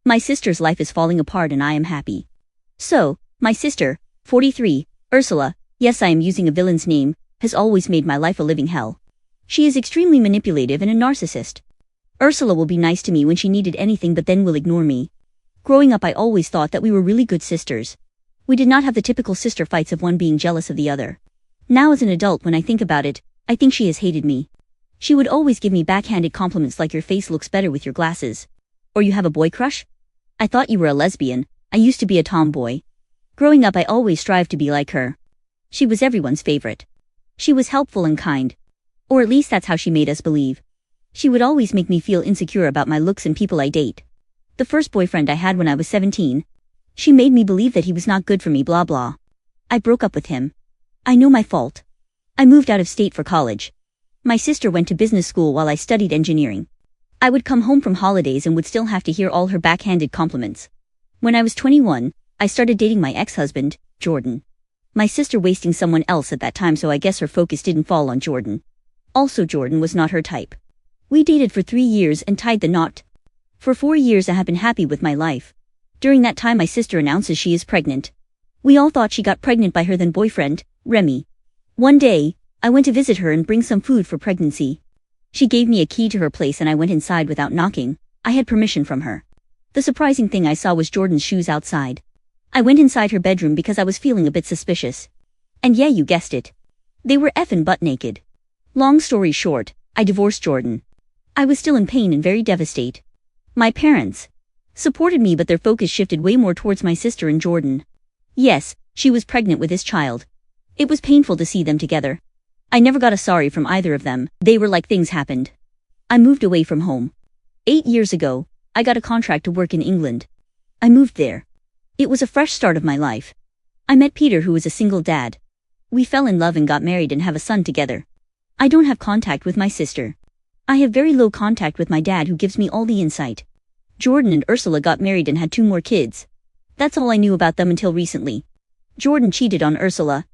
My sister's life is falling apart and I am happy. So, my sister, 43, Ursula, yes I am using a villain's name, has always made my life a living hell. She is extremely manipulative and a narcissist. Ursula will be nice to me when she needed anything but then will ignore me. Growing up I always thought that we were really good sisters. We did not have the typical sister fights of one being jealous of the other. Now as an adult when I think about it, I think she has hated me. She would always give me backhanded compliments like your face looks better with your glasses. Or you have a boy crush? I thought you were a lesbian. I used to be a tomboy. Growing up I always strived to be like her. She was everyone's favorite. She was helpful and kind. Or at least that's how she made us believe. She would always make me feel insecure about my looks and people I date. The first boyfriend I had when I was 17. She made me believe that he was not good for me blah blah. I broke up with him. I know my fault. I moved out of state for college. My sister went to business school while I studied engineering. I would come home from holidays and would still have to hear all her backhanded compliments. When I was 21, I started dating my ex-husband, Jordan. My sister wasting someone else at that time so I guess her focus didn't fall on Jordan. Also Jordan was not her type. We dated for 3 years and tied the knot. For 4 years I have been happy with my life. During that time my sister announces she is pregnant. We all thought she got pregnant by her then boyfriend, Remy. One day, I went to visit her and bring some food for pregnancy. She gave me a key to her place and I went inside without knocking. I had permission from her. The surprising thing I saw was Jordan's shoes outside. I went inside her bedroom because I was feeling a bit suspicious. And yeah, you guessed it. They were effing butt naked. Long story short, I divorced Jordan. I was still in pain and very devastated. My parents supported me but their focus shifted way more towards my sister and Jordan. Yes, she was pregnant with his child. It was painful to see them together. I never got a sorry from either of them. They were like things happened. I moved away from home. 8 years ago, I got a contract to work in England. I moved there. It was a fresh start of my life. I met Peter who was a single dad. We fell in love and got married and have a son together. I don't have contact with my sister. I have very low contact with my dad who gives me all the insight. Jordan and Ursula got married and had 2 more kids. That's all I knew about them until recently. Jordan cheated on Ursula.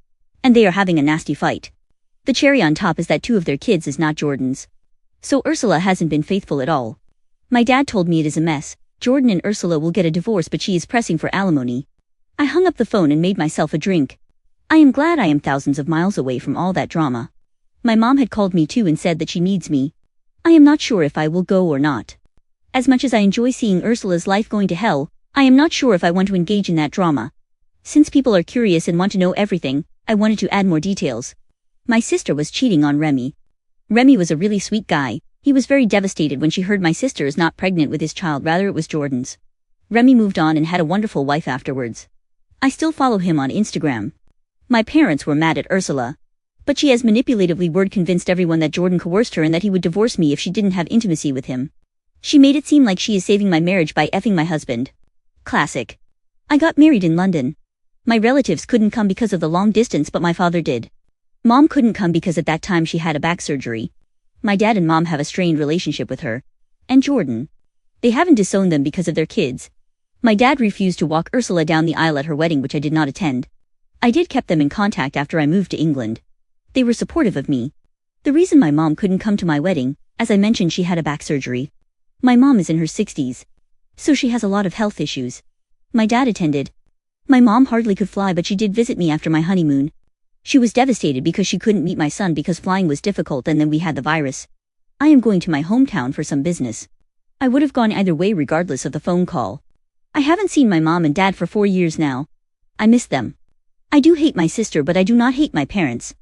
And they are having a nasty fight. The cherry on top is that 2 of their kids is not Jordan's. So Ursula hasn't been faithful at all. My dad told me it is a mess. Jordan and Ursula will get a divorce but she is pressing for alimony. I hung up the phone and made myself a drink. I am glad I am thousands of miles away from all that drama. My mom had called me too and said that she needs me. I am not sure if I will go or not. As much as I enjoy seeing Ursula's life going to hell, I am not sure if I want to engage in that drama. Since people are curious and want to know everything, I wanted to add more details. My sister was cheating on Remy. Remy was a really sweet guy. He was very devastated when she heard my sister is not pregnant with his child, rather it was Jordan's. Remy moved on and had a wonderful wife afterwards. I still follow him on Instagram. My parents were mad at Ursula. But she has manipulatively word-convinced everyone that Jordan coerced her and that he would divorce me if she didn't have intimacy with him. She made it seem like she is saving my marriage by effing my husband. Classic. I got married in London. My relatives couldn't come because of the long distance but my father did. Mom couldn't come because at that time she had a back surgery. My dad and mom have a strained relationship with her. And Jordan. They haven't disowned them because of their kids. My dad refused to walk Ursula down the aisle at her wedding, which I did not attend. I did keep them in contact after I moved to England. They were supportive of me. The reason my mom couldn't come to my wedding, as I mentioned, she had a back surgery. My mom is in her 60s. So she has a lot of health issues. My dad attended. My mom hardly could fly but she did visit me after my honeymoon. She was devastated because she couldn't meet my son because flying was difficult and then we had the virus. I am going to my hometown for some business. I would have gone either way regardless of the phone call. I haven't seen my mom and dad for 4 years now. I miss them. I do hate my sister but I do not hate my parents.